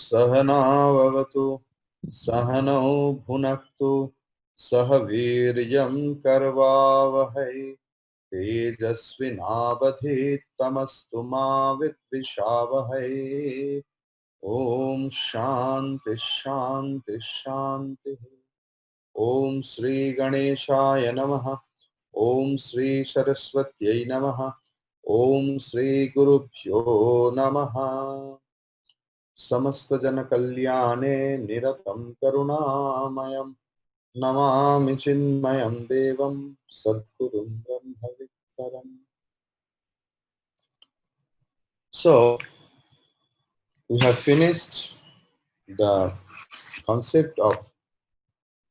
सहनाववतु सहनौ भुनक्तु सह वीर्यं करवावहै तेजस्विनावधीतमस्तु मा विद्विषावहै। ओम शांति शांति शांति। ओम श्री गणेशाय नमः। ओम श्री सरस्वत्यै नमः। ओम श्री गुरुभ्यो नमः। समस्त जन कल्याणे निरतं करुणामयं नमामि चिन्मयं देवं सद्गुरुं ब्रह्मविद्वरम्। So we have finished the concept of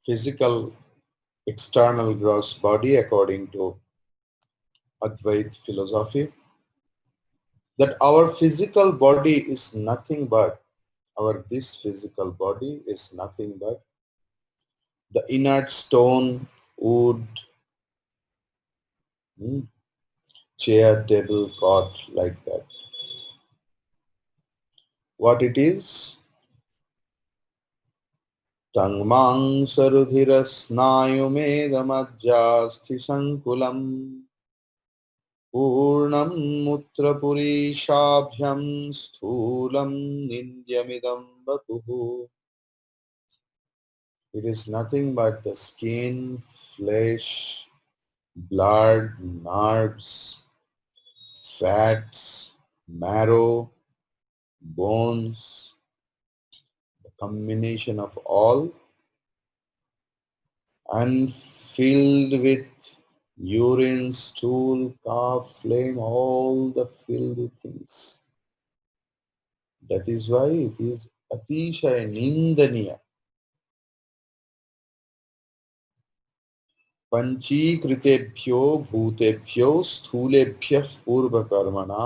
physical external gross body according to Advait philosophy, that our physical body is nothing but this physical body is nothing but the inert stone, wood, chair, table, cot, like that. What it is? Tangmang sarudhira snayumedamajjasti sankulam purnam mutrapurishabhyam sthulam nindyamidam vapuhu. It is nothing but the skin, flesh, blood, nerves, fats, marrow, bones, the combination of all, and filled with urine, stool, cough, phlegm, all the filled things. That is why it is atishaya nindaniya. पंचीकृतेभ्यो भूतेभ्यो स्थूलेभ्यः पूर्वकर्मणा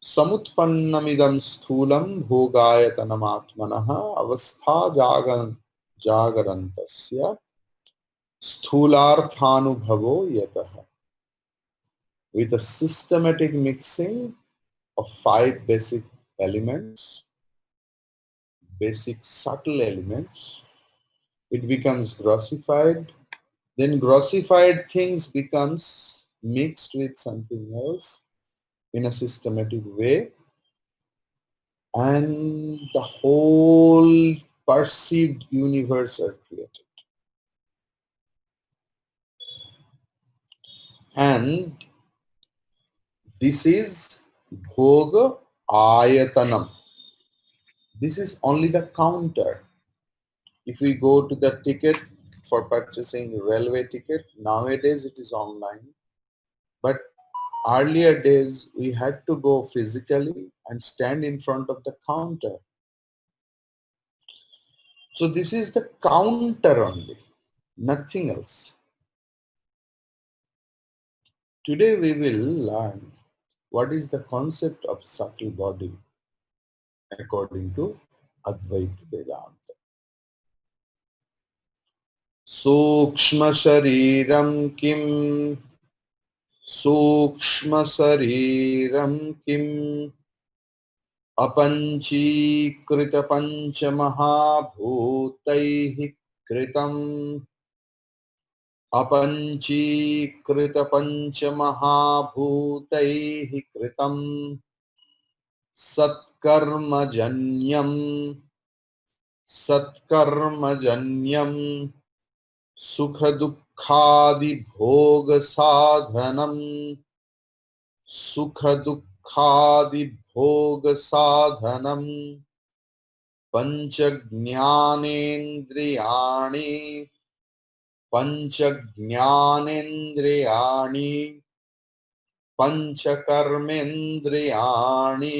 समुत्पन्नमिदं स्थूलं भोगायतनमात्मनः अवस्था जागरन्तस्य स्थूलार्थानुभवो यतः. With a systematic mixing of 5 basic elements, basic subtle elements, it becomes grossified. Then grossified things becomes mixed with something else in a systematic way, and the whole perceived universe are created. And this is bhoga ayatanam. This is only the counter. If we go to the ticket for purchasing railway ticket, nowadays it is online. But earlier days we had to go physically and stand in front of the counter. So this is the counter only, nothing else. Today we will learn what is the concept of subtle body according to Advaita Vedanta. Sukshma shariram kim, Sukshma shariram kim, Apanchikrita pancha mahabhutaihi kritam, Apanchikrita pancha mahabhutaihi kritam, Satkarmajanyam, Satkarmajanyam, Sukha dukkhadi bhoga sadhanam, Sukha dukkhadi bhoga sadhanam, Pancha jnanendriyani, Pancha jnanendriyani, Pancha karmendriyani,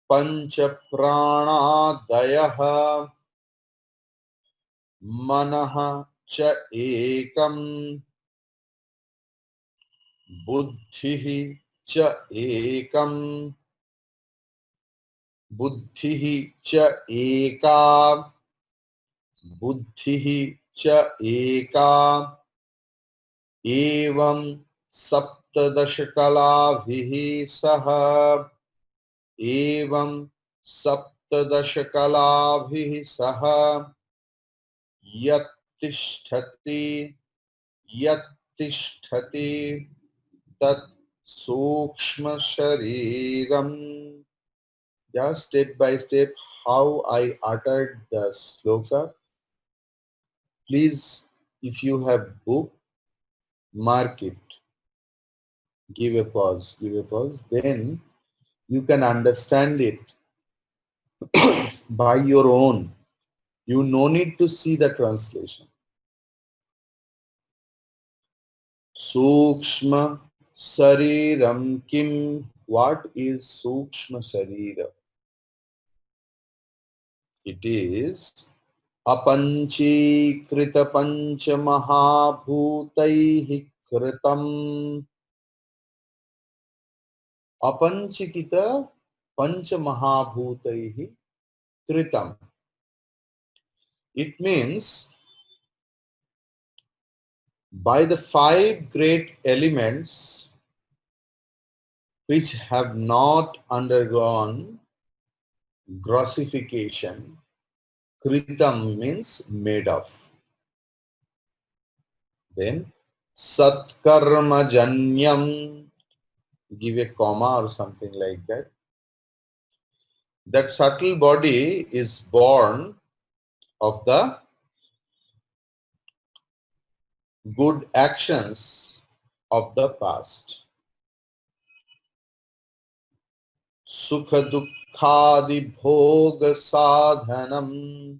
Pancha pranadayaha, Manaha cha ekam, Buddhihi cha ekam, Buddhihi cha eka, Buddhihi cha eka, Evam saptadashakalavih saha, Evam सप्तदशकलाभिः सह यत्तिष्ठति यत्तिष्ठति तत् सूक्ष्म शरीरम. Just step by step how I uttered the sloka. Please, if you have book, mark it. Give a pause. Give a pause. Then you can understand it by your own. You no need to see the translation. Sukshma Sariram Kim. What is Sukshma Sarira? It is अपंचीकृत पंच महाभूतैः कृतम्. अपंचीकृत पंच महाभूतैः कृतम्. It means by the five great elements which have not undergone grossification. Kritam means made of. Then Satkarma Janyam, give a comma or something like that. That subtle body is born of the good actions of the past. Sukha dukkhadi bhoga sadhanam,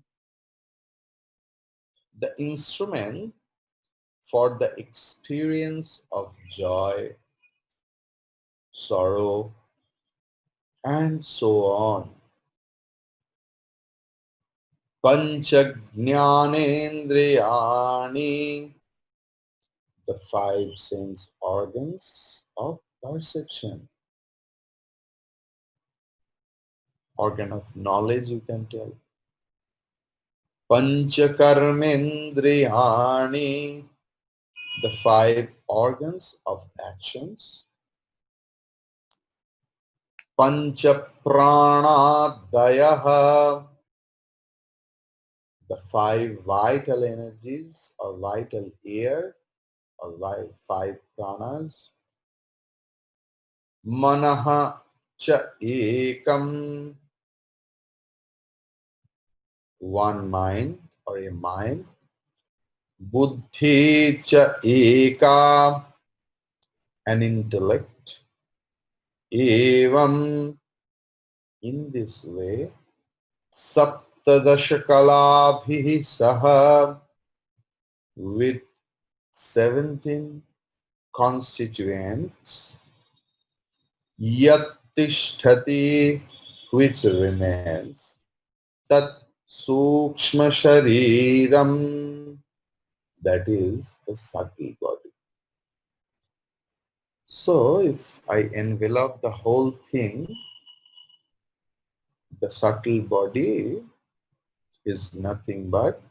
the instrument for the experience of joy, sorrow, and so on. Pancha jnanendriyani, the five sense organs of perception. Organ of knowledge, you can tell. Pancha karmendriyani, the five organs of actions. Pancha pranadayaha, the five vital energies or vital air or five pranas. Manaha cha ekam, one mind or a mind. Buddhi cha eka, an intellect. Evam, in this way, Saptadashakalabhihi saha, with 17 constituents, Yattishtati, which remains, Tat Sukshma Shariram, that is the subtle body. So if I envelop the whole thing, the subtle body is nothing but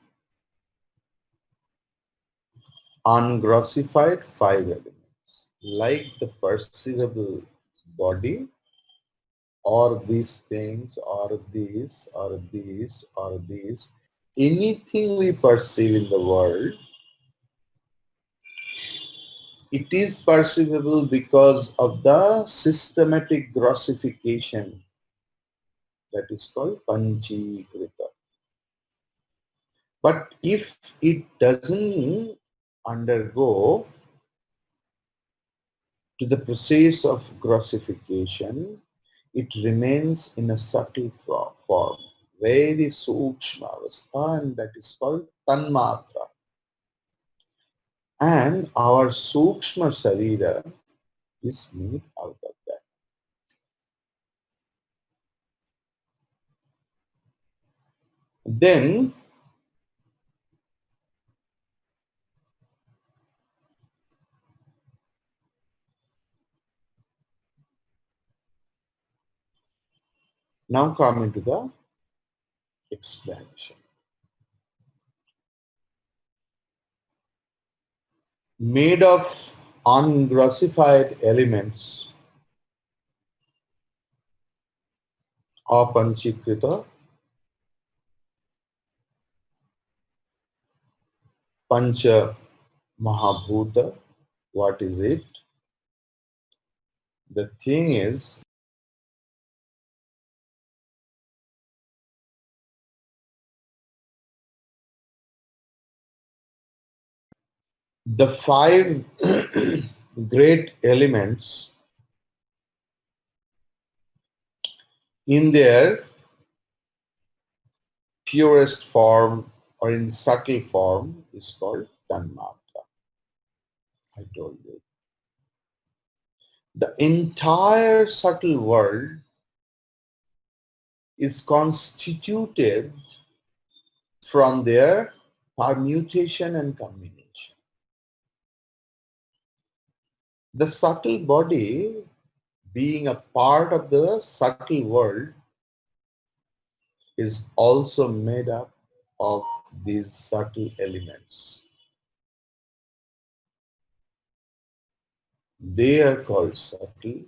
ungrossified five elements, like the perceivable body, or these things, or these, or these, or these. Anything we perceive in the world, it is perceivable because of the systematic grossification that is called panchikrita. But if it doesn't undergo to the process of grossification, it remains in a subtle form, very sukshma avastha, and that is called tanmatra. And our sukshma sarira is made out of that. Then now come into the explanation. Made of ungrossified elements, apanchikrita pancha mahabhuta. What is it? The thing is, the five great elements in their purest form or in subtle form is called Tanmatra. I told you. The entire subtle world is constituted from their permutation and combination. The subtle body, being a part of the subtle world, is also made up of these subtle elements. They are called subtle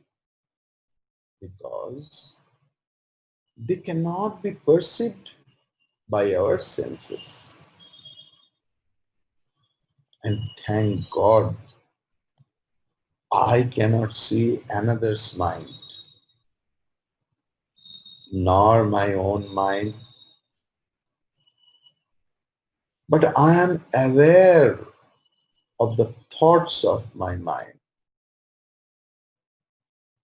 because they cannot be perceived by our senses. And thank God, I cannot see another's mind, nor my own mind, but I am aware of the thoughts of my mind.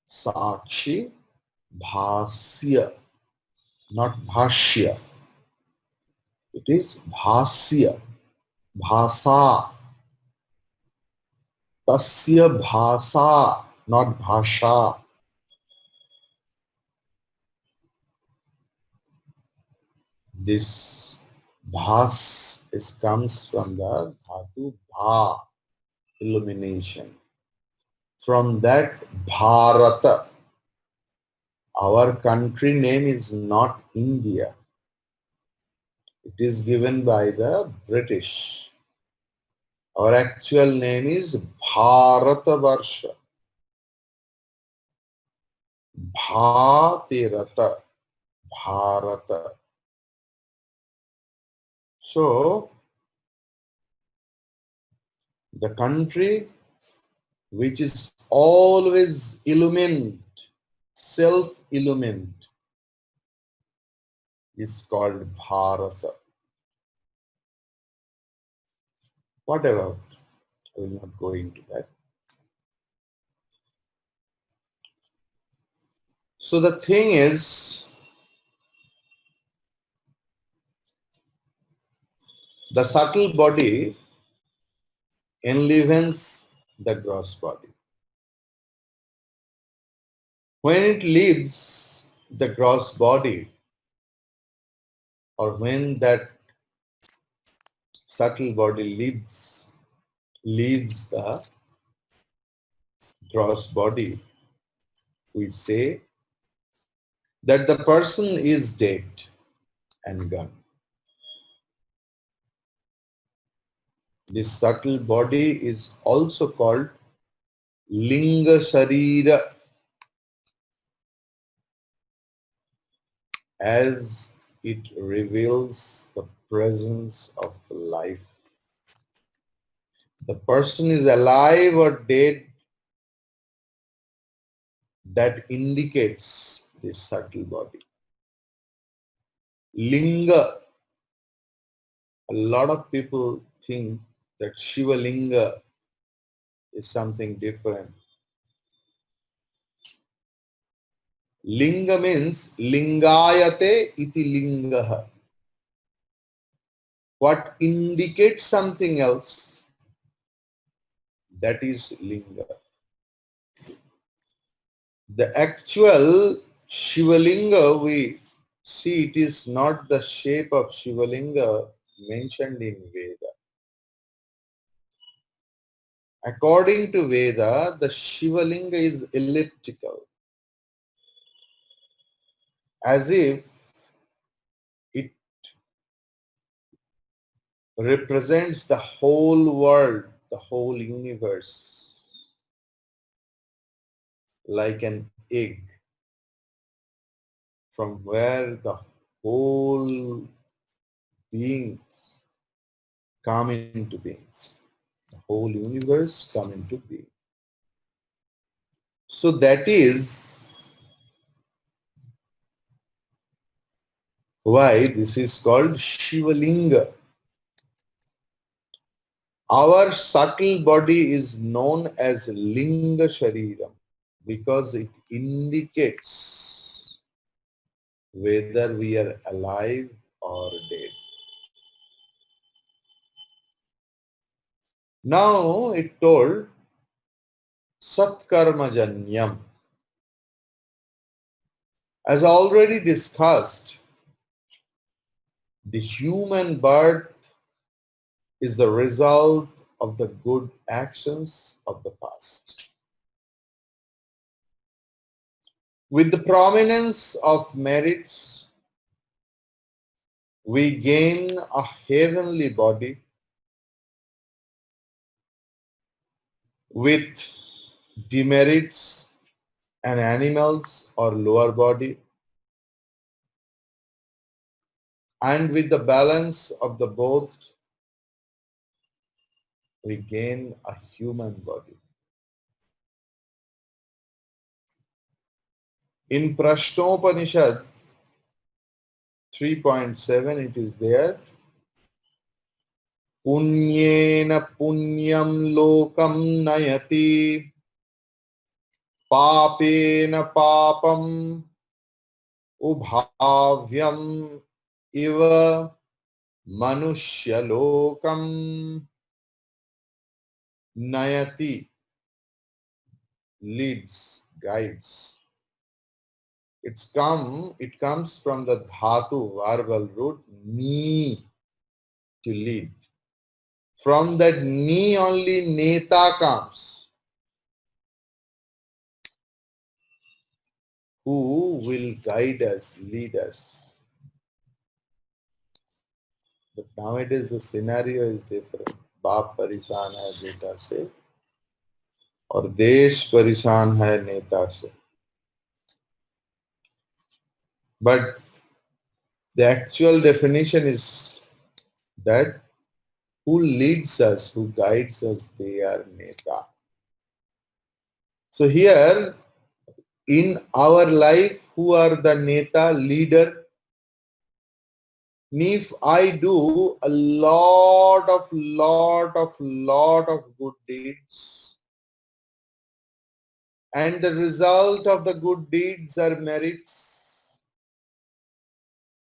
Sakshi Bhasya, not Bhashya. It is Bhasya, Bhasa, Tasya Bhasa, not Bhasha. This Bhas comes from the Dhatu Bha, illumination. From that Bharata, our country name is not India. It is given by the British. Our actual name is Bharatavarsha. Bhatirata, Bharata. So, the country which is always illumined, self-illumined, is called Bharata. Whatever, I will not go into that. So the thing is, the subtle body enlivens the gross body. When it leaves the gross body, or when that subtle body leaves the gross body, we say that the person is dead and gone. This subtle body is also called Linga Sharira, as it reveals the presence of life. The person is alive or dead, that indicates this subtle body. Linga, a lot of people think that Shiva Linga is something different. Linga means lingayate iti lingaha. What indicates something else, that is linga. The actual Shivalinga we see, it is not the shape of Shivalinga mentioned in Veda. According to Veda, the Shivalinga is elliptical, as if it represents the whole world, the whole universe, like an egg. from where the whole beings come into beings. The whole universe come into being. So that is why this is called Shivalinga. Our subtle body is known as Linga Shariram because it indicates whether we are alive or dead. Now it told Satkarmajanyam. As already discussed, the human birth is the result of the good actions of the past. With the prominence of merits, we gain a heavenly body. With demerits, an animal's or lower body. And with the balance of the both, we gain a human body. In Prashnopanishad 3.7 it is there, Punyena punyam lokam nayati, papena papam ubhavyam iva manushya lokam nayati, leads, guides. It comes from the dhatu, verbal root, ni, to lead. From that ni only neta comes, who will guide us, lead us. But nowadays the scenario is different. बाप परेशान है बेटा से और देश परेशान है नेता से. But the actual definition is that who leads us, who guides us, they are neta. So here in our life, who are the neta, leader? If I do a lot of good deeds, and the result of the good deeds are merits,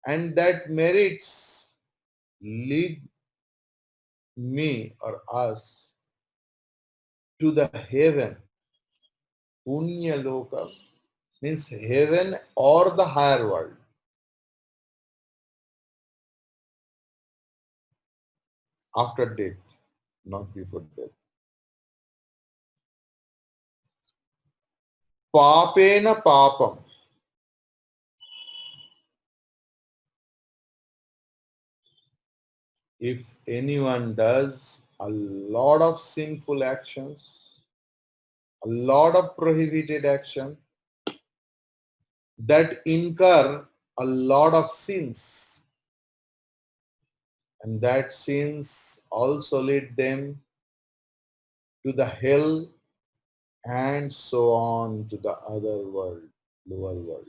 and that merits lead me or us to the heaven, Punya Lokam means heaven or the higher world. After death, not before death. Papena papam. If anyone does a lot of sinful actions, a lot of prohibited action that incur a lot of sins, and that sins also lead them to the hell and so on to the other world, lower world.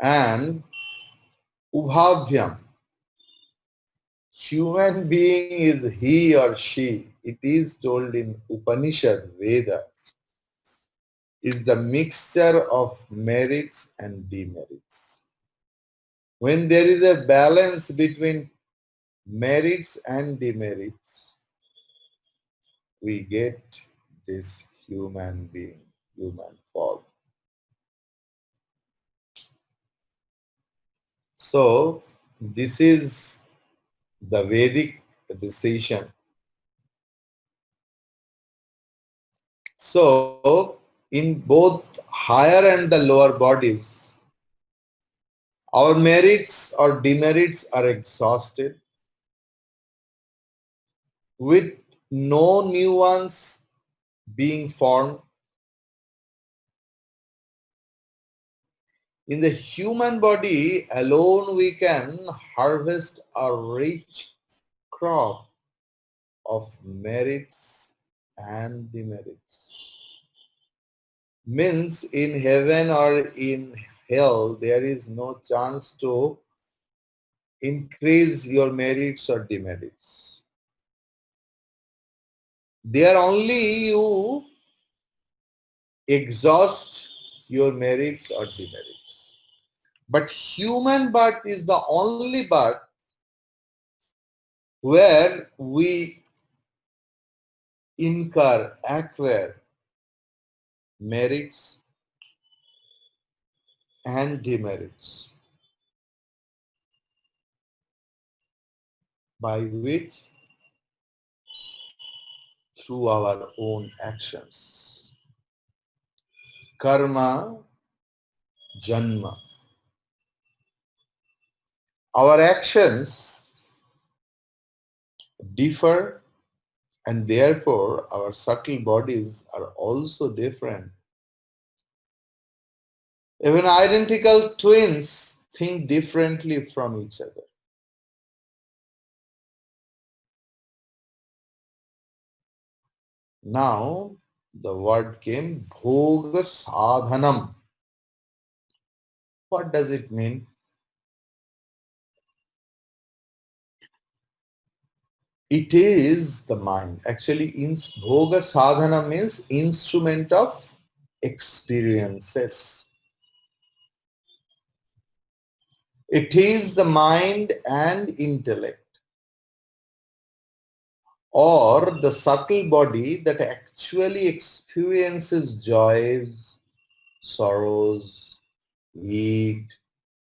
And Ubhabhyam, human being is he or she. It is told in Upanishad, Veda, is the mixture of merits and demerits. When there is a balance between merits and demerits, we get this human being, human form. So this is the Vedic decision. So in both higher and the lower bodies, our merits or demerits are exhausted, with no new ones being formed. In the human body alone we can harvest a rich crop of merits and demerits. Means in heaven or in hell there is no chance to increase your merits or demerits. There only you exhaust your merits or demerits. But human birth is the only birth where we acquire merits and demerits, by which through our own actions. Karma, janma. Our actions differ and therefore our subtle bodies are also different. Even identical twins think differently from each other. Now the word came bhoga sadhanam. What does it mean? It is the mind. Actually, bhoga sadhana means instrument of experiences. It is the mind and intellect, or the subtle body that actually experiences joys, sorrows, heat,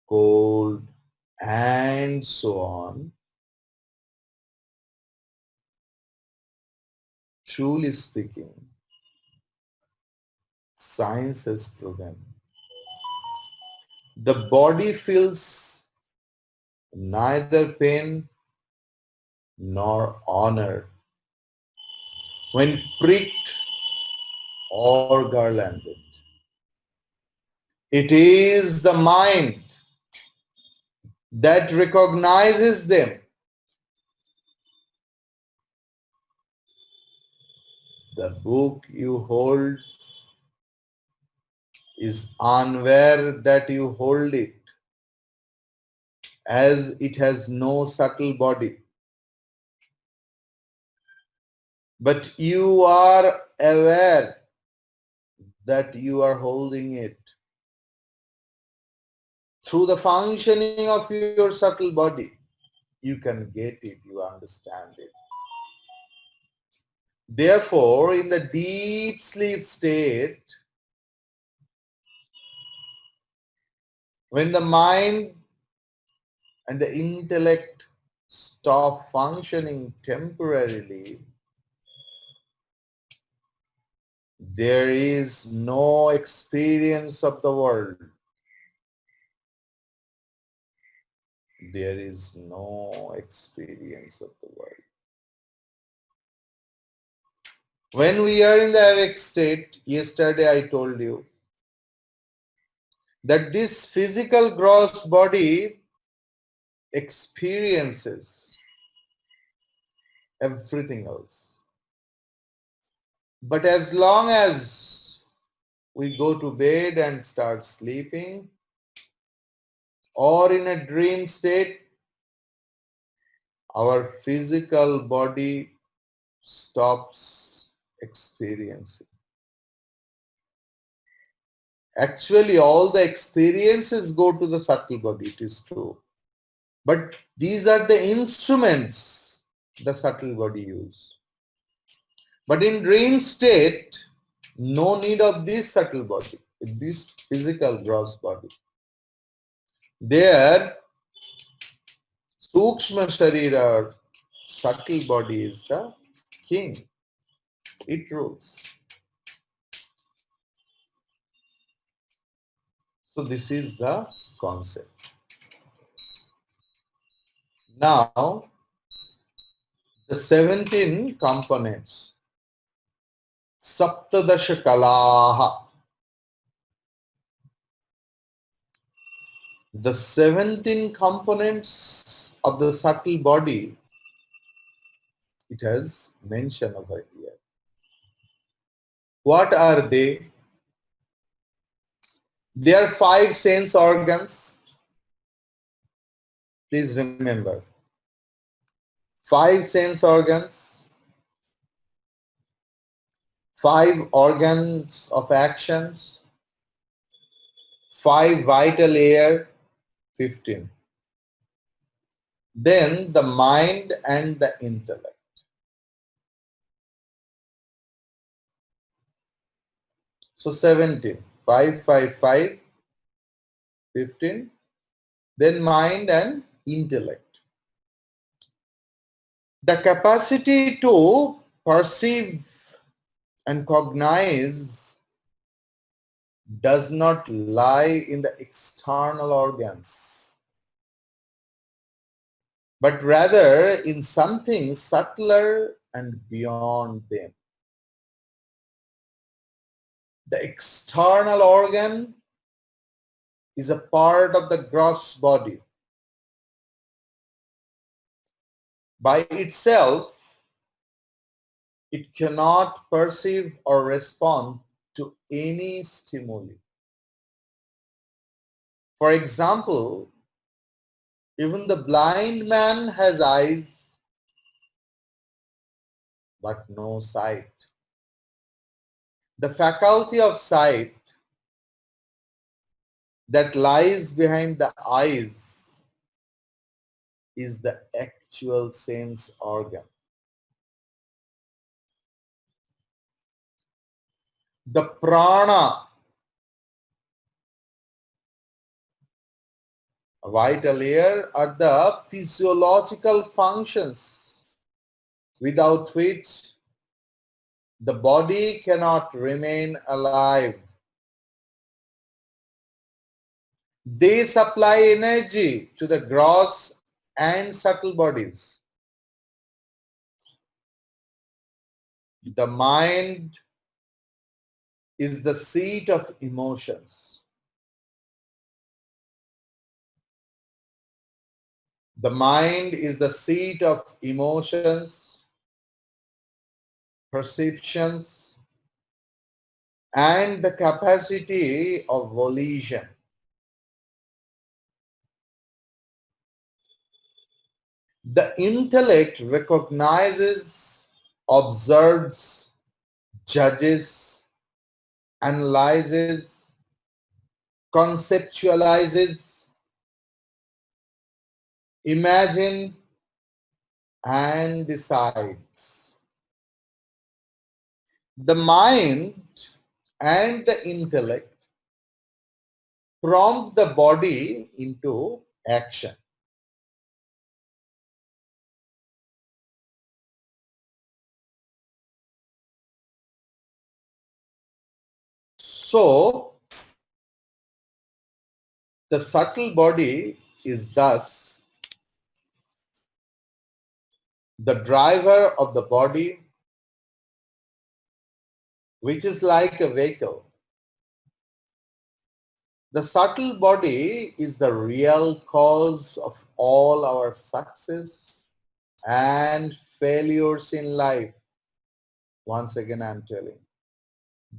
cold, and so on. Truly speaking, science has proven the body feels neither pain nor honor when pricked or garlanded. It is the mind that recognizes them. The book you hold is unaware that you hold it, as it has no subtle body. But you are aware that you are holding it. Through the functioning of your subtle body, you can get it, you understand it. Therefore, in the deep sleep state, when the mind and the intellect stop functioning temporarily, there is no experience of the world. There is no experience of the world. When we are in the awake state, yesterday I told you that this physical gross body experiences everything else. But as long as we go to bed and start sleeping, or in a dream state, our physical body stops experiencing. Actually, all the experiences go to the subtle body, it is true. But these are the instruments the subtle body use. But in dream state, no need of this subtle body, this physical gross body. There, Sukshma Sharira, subtle body is the king. It rules. So this is the concept. Now, the 17 components. Saptadasha Kalaha. The 17 components of the subtle body, it has mentioned over here. What are they? There are 5 sense organs. Please remember. 5 sense organs, 5 organs of actions, 5 vital air, 15. Then the mind and the intellect. So 17, 5, 5, 5, 15, then mind and intellect. The capacity to perceive and cognize does not lie in the external organs, but rather in something subtler and beyond them. The external organ is a part of the gross body. By itself, it cannot perceive or respond to any stimuli. For example, even the blind man has eyes but no sight. The faculty of sight that lies behind the eyes is the actual sense organ. The prana, vital air, are the physiological functions without which the body cannot remain alive. They supply energy to the gross and subtle bodies. The mind is the seat of emotions. The mind is the seat of emotions, perceptions, and the capacity of volition. The intellect recognizes, observes, judges, analyzes, conceptualizes, imagines, and decides. The mind and the intellect prompt the body into action. So, the subtle body is thus the driver of the body, which is like a vehicle. The subtle body is the real cause of all our success and failures in life. Once again, I'm telling.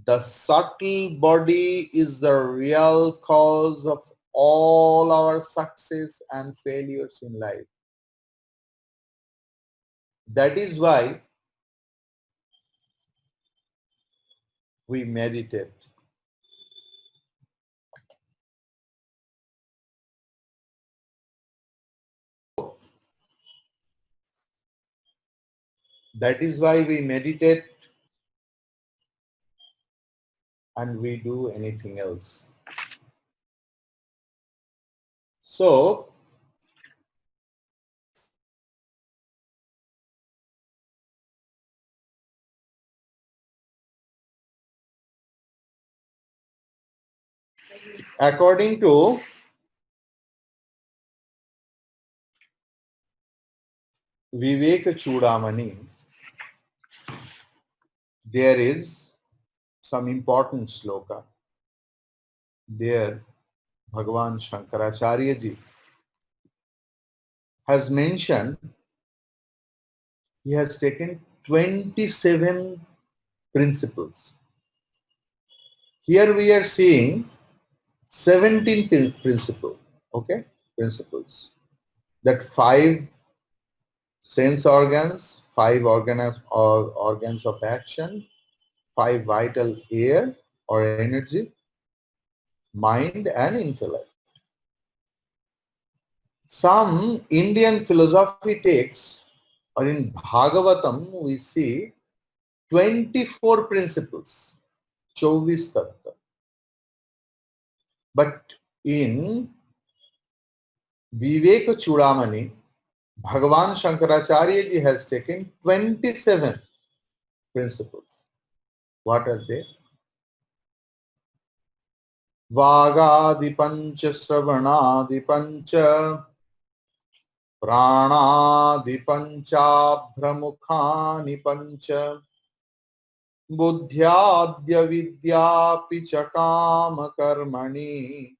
The subtle body is the real cause of all our success and failures in life. That is why we meditate. That is why we meditate and we do anything else. So, according to Vivek Chudamani, there is some important sloka there Bhagavan Shankaracharya ji has mentioned, he has taken 27 principles. Here we are seeing 17 principles, okay, principles. That 5 sense organs, 5 organs of action, 5 vital air or energy, mind and intellect. Some Indian philosophy texts or in Bhagavatam we see 24 principles, 24 tattva. But in Viveka Chudamani, Bhagavan Shankaracharya ji has taken 27 principles. What are they? Vagadi pancha sravanaadi pancha pranaadi pancha bhramukhani pancha buddhyadya vidyapi cha kama karmani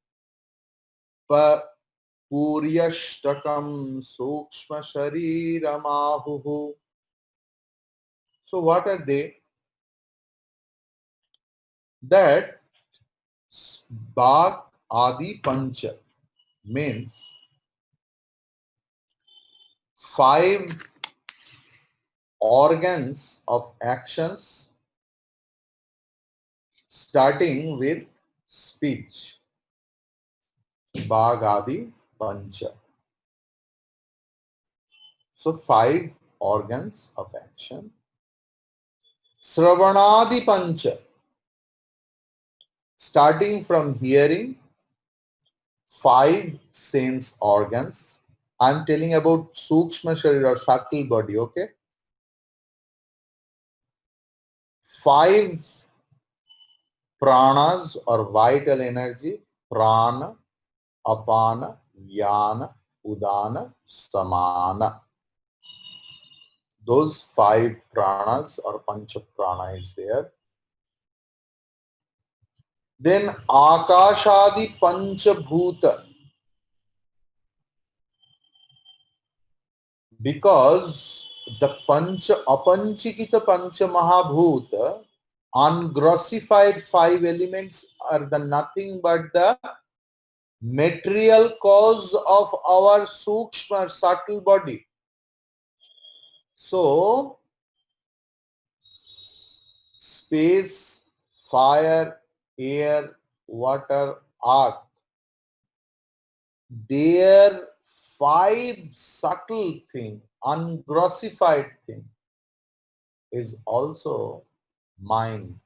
puryashtakam sukshma shariramahuhu. So what are they? That Bhag Adi Pancha means 5 organs of actions starting with speech. Bhag Adi Pancha. So 5 organs of action. Sravanadi Pancha, starting from hearing, 5 sense organs. I'm telling about Sukshma Sharir or subtle body, okay? 5 pranas or vital energy, prana, apana, yana, udana, samana. Those 5 pranas or pancha prana is there. Then akashadi pancha bhuta. Because the pancha apanchikita pancha mahabhuta, ungrossified 5 elements are the nothing but the material cause of our sukshma subtle body. So space, fire, air, water, earth, their 5 subtle thing, ungrossified thing is also mind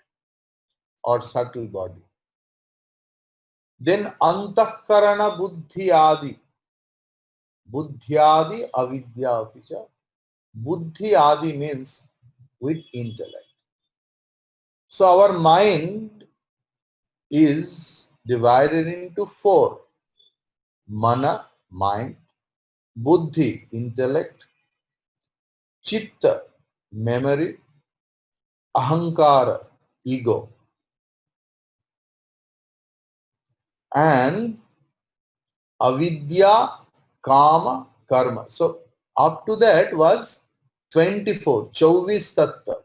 or subtle body. Then antahkarana buddhi adi. Buddhi adi avidya apicha. Buddhi adi means with intellect. So our mind is divided into 4. Mana, mind. Buddhi, intellect. Chitta, memory. Ahankara, ego. And avidya, kama, karma. So up to that was 24, 24 tattva.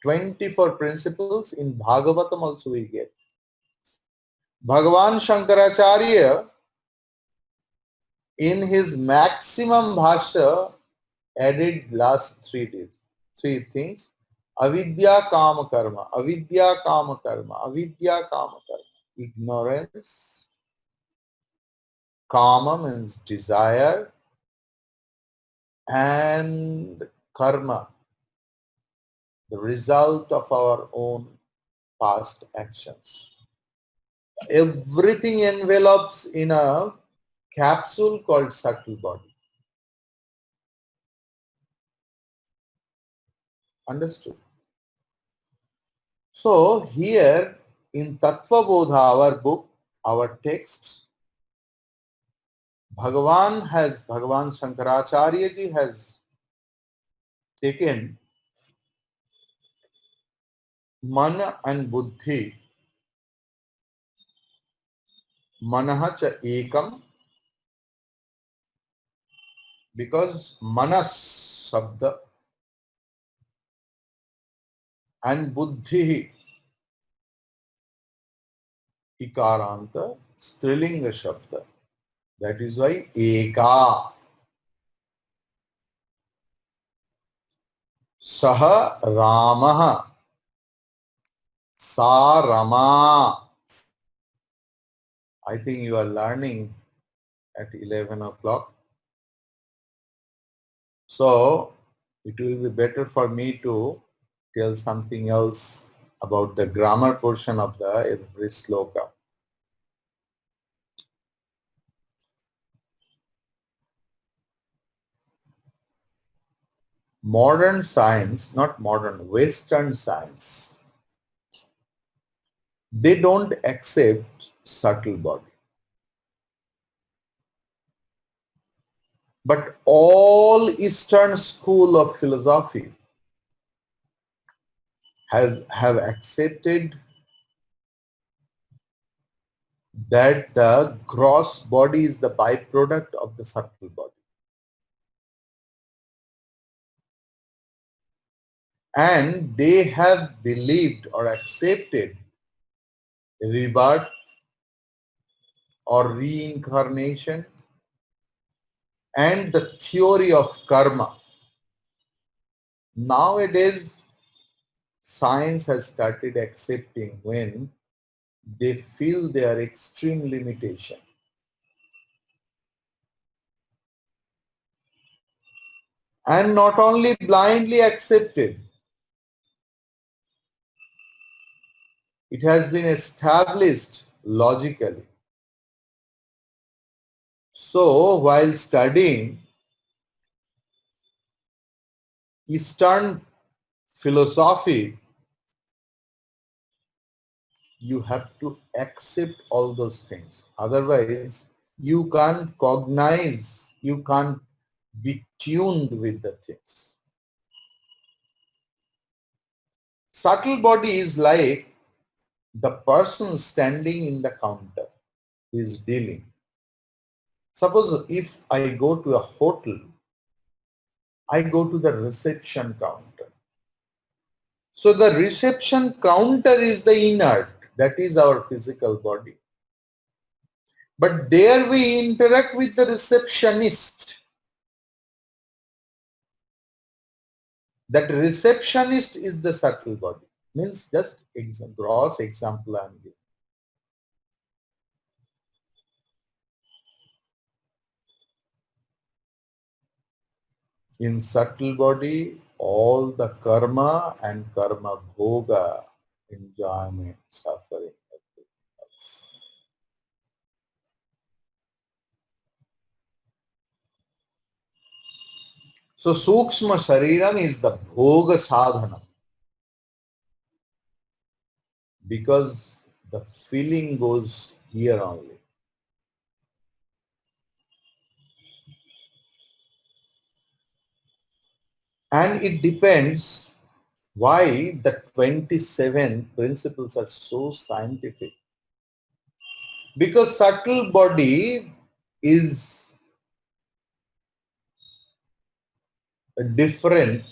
24 principles in Bhagavatam also we get. Bhagavan Shankaracharya in his maximum bhasha added last 3 things. Avidya kama karma, avidya kama karma, avidya kama karma. Ignorance, kama means desire, and karma, the result of our own past actions. Everything envelops in a capsule called subtle body. Understood? So here in Tattva Bodha, our book, our text, Bhagavan Shankaracharya ji has taken Mana and Buddhi. Manah cha ekam, because manas shabda and buddhi ikaranta strilinga shabda. That is why eka. Saha Ramah, Sa Rama. I think you are learning at 11 o'clock. So it will be better for me to tell something else about the grammar portion of the every sloka. Modern science, not modern, Western science, they don't accept subtle body. But all Eastern school of philosophy have accepted that the gross body is the byproduct of the subtle body. And they have believed or accepted rebirth or reincarnation and the theory of karma. Nowadays, science has started accepting when they feel their extreme limitation. And not only blindly accepted, it has been established logically. So while studying Eastern philosophy, you have to accept all those things. Otherwise, you can't cognize, you can't be tuned with the things. Subtle body is like the person standing in the counter who is dealing. Suppose if I go to a hotel, I go to the reception counter. So the reception counter is the inert, that is our physical body. But there we interact with the receptionist. That receptionist is the subtle body. Means just gross example I am giving. In subtle body, all the karma and karma bhoga, enjoyment, suffering, everything else. So Sukshma Shariram is the bhoga sadhana, because the feeling goes here only. And it depends why the 27 principles are so scientific. Because subtle body is different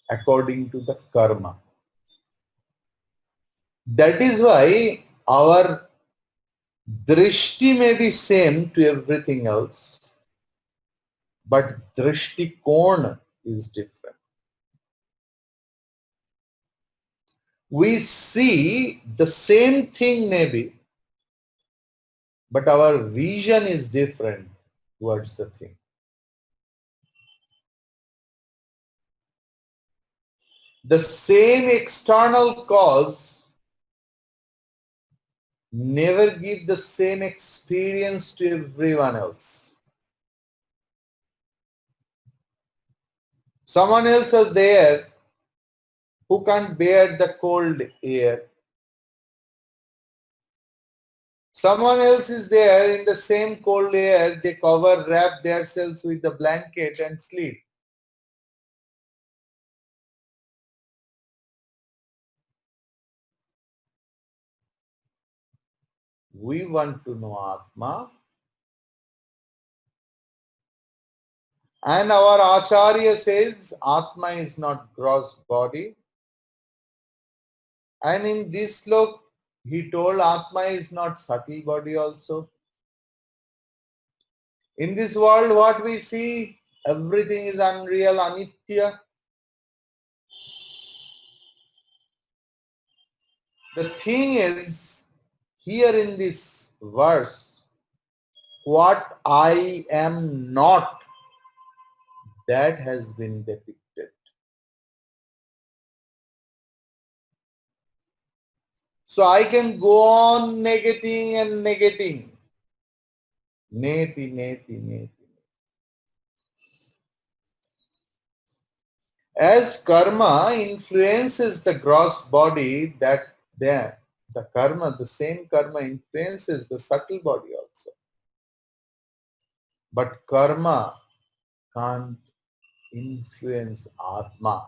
according to the karma. That is why our drishti may be same to everything else, but drishti kona is different. We see the same thing maybe, but our vision is different towards the thing. The same external cause never give the same experience to everyone else. Someone else is there who can't bear the cold air. Someone else is there in the same cold air, they wrap themselves with the blanket and sleep. We want to know Atma. And our Acharya says Atma is not gross body. And in this slok, he told Atma is not subtle body also. In this world, what we see, everything is unreal, anitya. The thing is, here in this verse, what I am not, that has been depicted. So I can go on negating and negating. Neti, neti, neti. As karma influences the gross body, that the karma, the same karma influences the subtle body also. But karma can't influence Atma.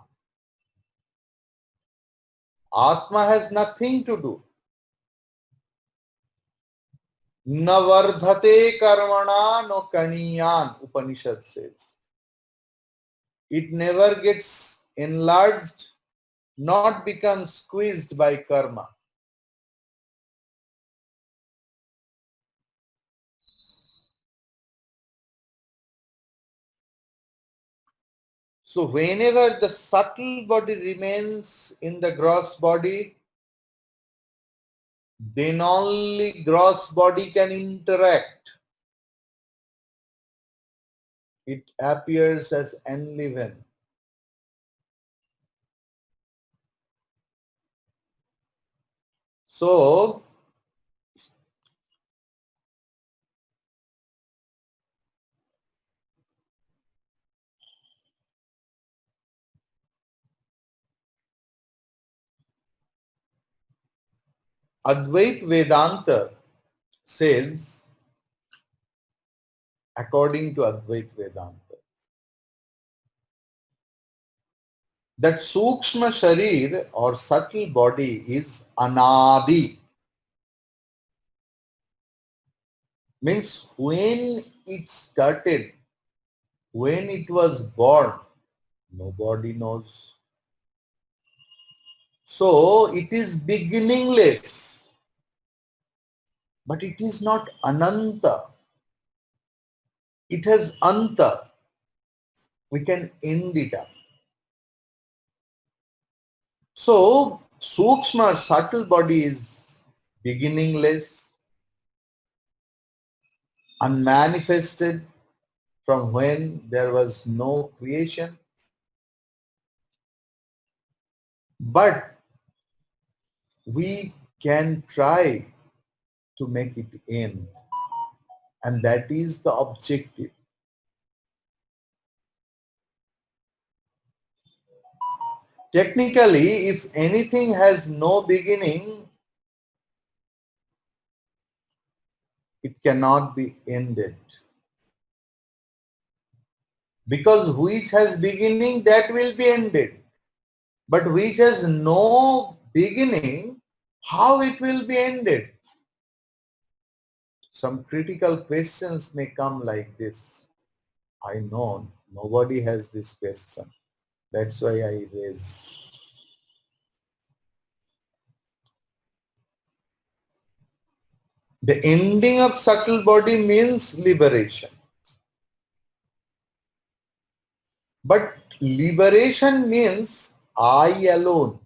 Atma has nothing to do. Navardhate karmana no kaniyan, Upanishad says. It never gets enlarged, not become squeezed by karma. So whenever the subtle body remains in the gross body, then only gross body can interact. It appears as enliven. So Advait Vedanta says, according to Advait Vedanta, that Sukshma Sharir or subtle body is Anadi. Means when it started, when it was born, nobody knows. So it is beginningless, but it is not Ananta. It has Anta. We can end it up. So Sukshma, subtle body is beginningless, unmanifested from when there was no creation. But we can try to make it end. And that is the objective. Technically, if anything has no beginning, it cannot be ended. Because which has beginning, that will be ended. But which has no beginning, how it will be ended? Some critical questions may come like this. I know nobody has this question. That's why I raise. The ending of subtle body means liberation. But liberation means I alone.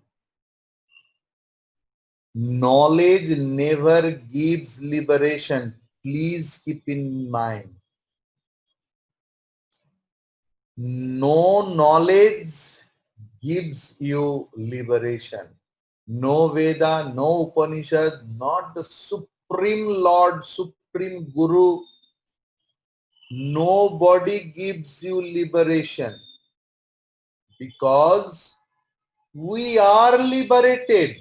Knowledge never gives liberation. Please keep in mind. No knowledge gives you liberation. No Veda, no Upanishad, not the Supreme Lord, Supreme Guru. Nobody gives you liberation because we are liberated,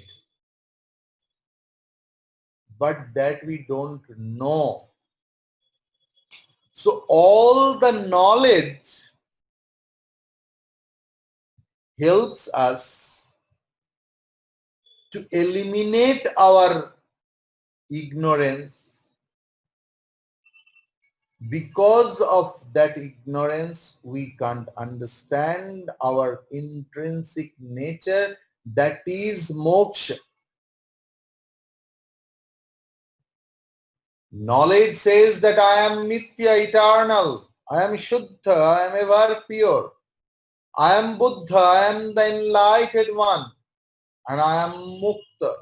but that we don't know. So all the knowledge helps us to eliminate our ignorance. Because of that ignorance, we can't understand our intrinsic nature, that is moksha. Knowledge says that I am Nitya, eternal. I am Shuddha, I am ever pure. I am Buddha, I am the enlightened one. And I am Mukta,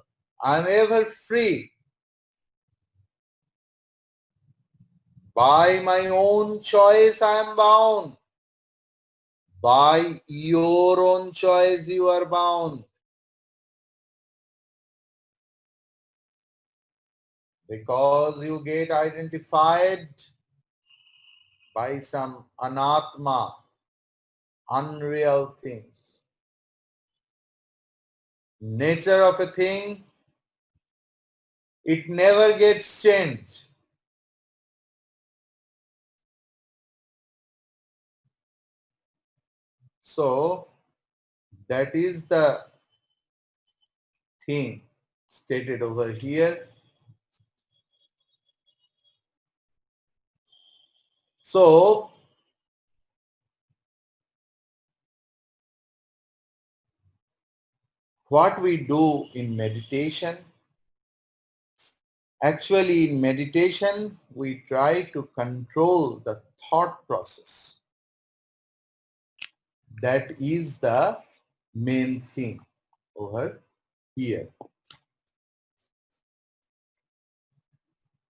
I am ever free. By my own choice I am bound. By your own choice you are bound. Because you get identified by some anatma, unreal things. Nature of a thing, it never gets changed. So that is the thing stated over here. So what we do in meditation, actually in meditation we try to control the thought process. That is the main thing over here.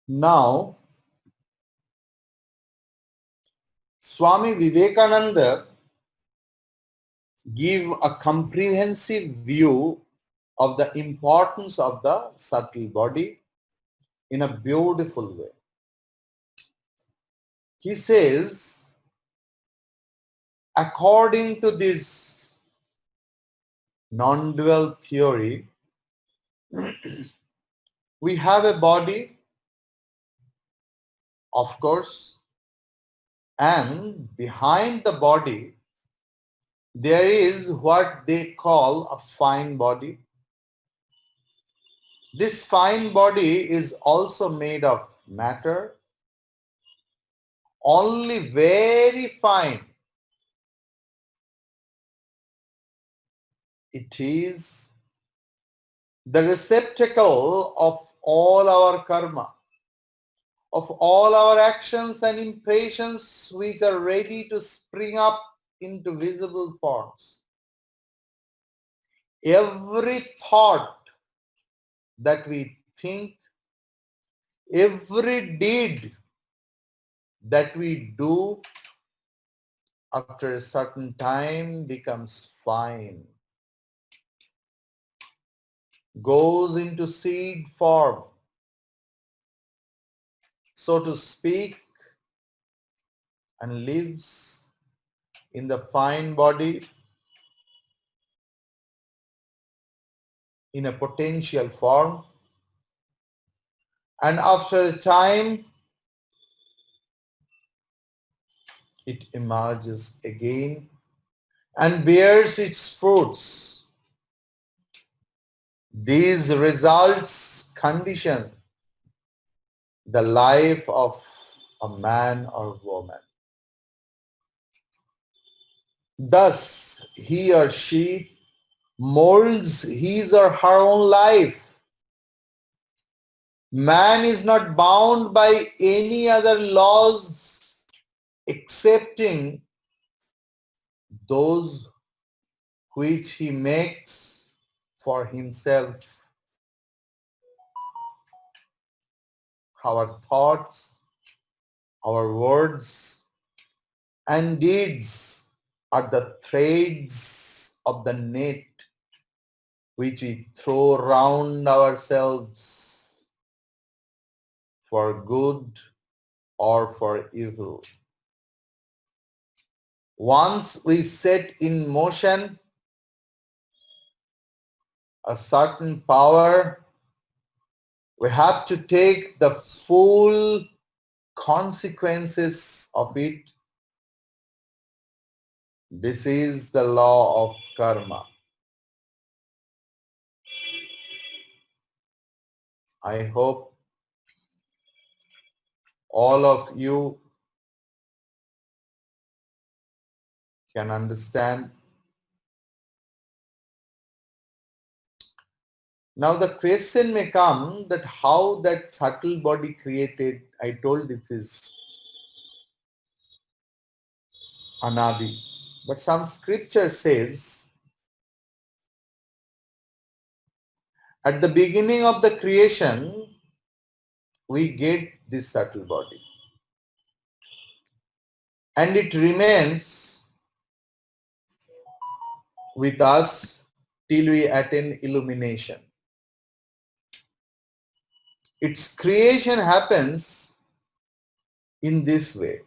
Now, Swami Vivekananda give a comprehensive view of the importance of the subtle body in a beautiful way. He says, according to this non-dual theory, we have a body, of course, and behind the body there is what they call a fine body. This fine body is also made of matter, only very fine. It is the receptacle of all our karma, of all our actions and impressions which are ready to spring up into visible forms. Every thought that we think, every deed that we do, after a certain time becomes fine, goes into seed form, so to speak, and lives in the fine body in a potential form, and after a time it emerges again and bears its fruits. These results condition the life of a man or woman. Thus, he or she molds his or her own life. Man is not bound by any other laws excepting those which he makes for himself. Our thoughts, our words and deeds are the threads of the net which we throw round ourselves for good or for evil. Once we set in motion a certain power, we have to take the full consequences of it. This is the law of karma. I hope all of you can understand. Now the question may come that how that subtle body created. I told this is Anadi. But some scripture says at the beginning of the creation we get this subtle body and it remains with us till we attain illumination. Its creation happens in this way.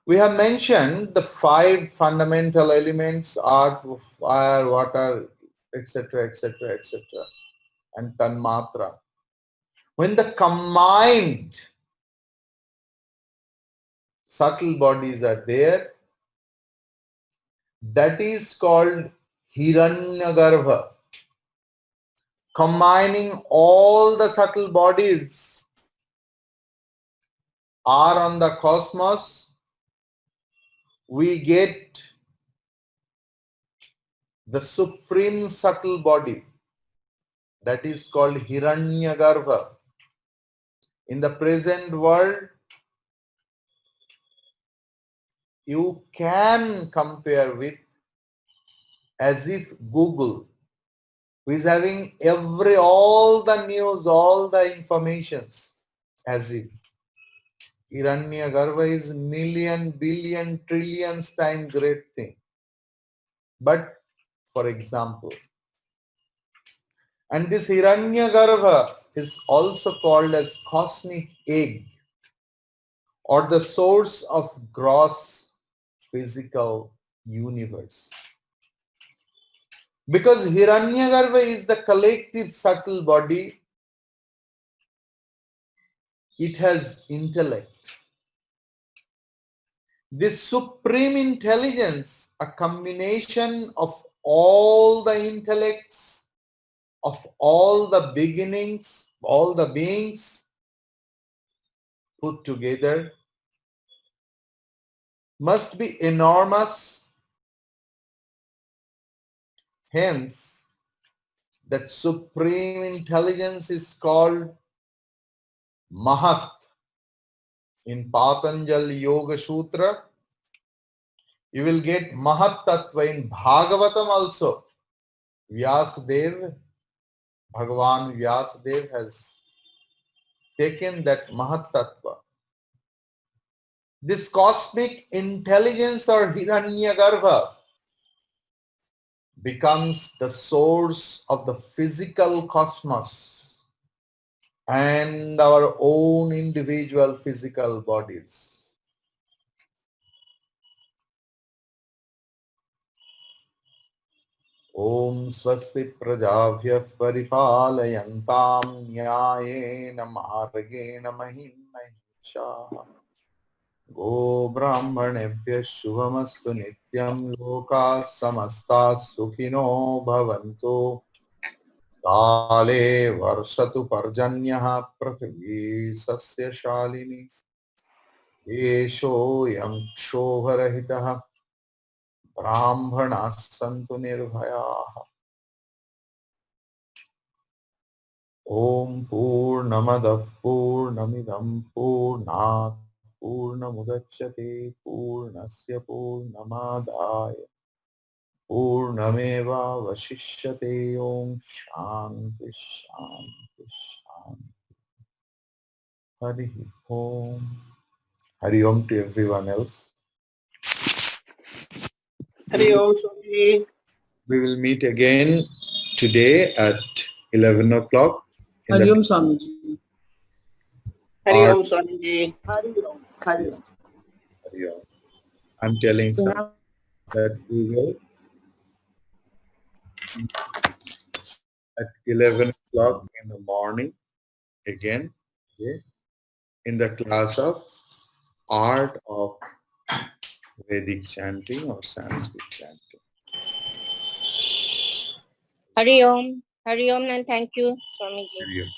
We have mentioned the 5 fundamental elements: earth, fire, water, etc., etc., etc., and tanmatra. When the combined subtle bodies are there, that is called Hiranyagarbha. Combining all the subtle bodies are on the cosmos, we get the supreme subtle body, that is called Hiranyagarbha. In the present world, you can compare with as if Google, who is having all the news, all the informations, as if Hiranyagarbha is million, billion, trillions times great thing. But for example, and this Hiranyagarbha is also called as cosmic egg or the source of gross physical universe. Because Hiranyagarbha is the collective subtle body, it has intellect. This supreme intelligence, a combination of all the intellects, of all the beginnings, all the beings put together, must be enormous. Hence, that supreme intelligence is called Mahat. In Patanjali Yoga Sutra, you will get Mahat Tattva. In Bhagavatam also, Vyasadeva, Bhagavan Vyasadeva has taken that Mahat Tattva. This cosmic intelligence or Hiranyagarbha becomes the source of the physical cosmos and our own individual physical bodies. Om Swasti Prajabhyah Paripalayantam Nyayena Margena Mahim Mahishah Go Brahmanebhyah Shubhamastu Nityam Loka Samasta Sukhino Bhavantu Kale Varshatu Parjanyaha Prithvi Sasya Shalini Esho Yam Kshovarahitaha Brahmana Santu Nirbhayaha Om Purnamadav Purnamidam Purnat Purnamudachyate Purnasya Purnamadaya Purnameva Vashishyate Om Shanti Shanti Shanti Hari Om. Hari Om to everyone else. Hari Om, Swamiji. We will meet again today at 11 o'clock. Hari Om, Swamiji. Hari Om, Swamiji. Hari Om. Hari Om. Hari Om. I'm telling some that we will at 11 o'clock in the morning again, okay, in the class of art of Vedic chanting or Sanskrit chanting. Hari Om, and thank you, Swamiji. Hari Om.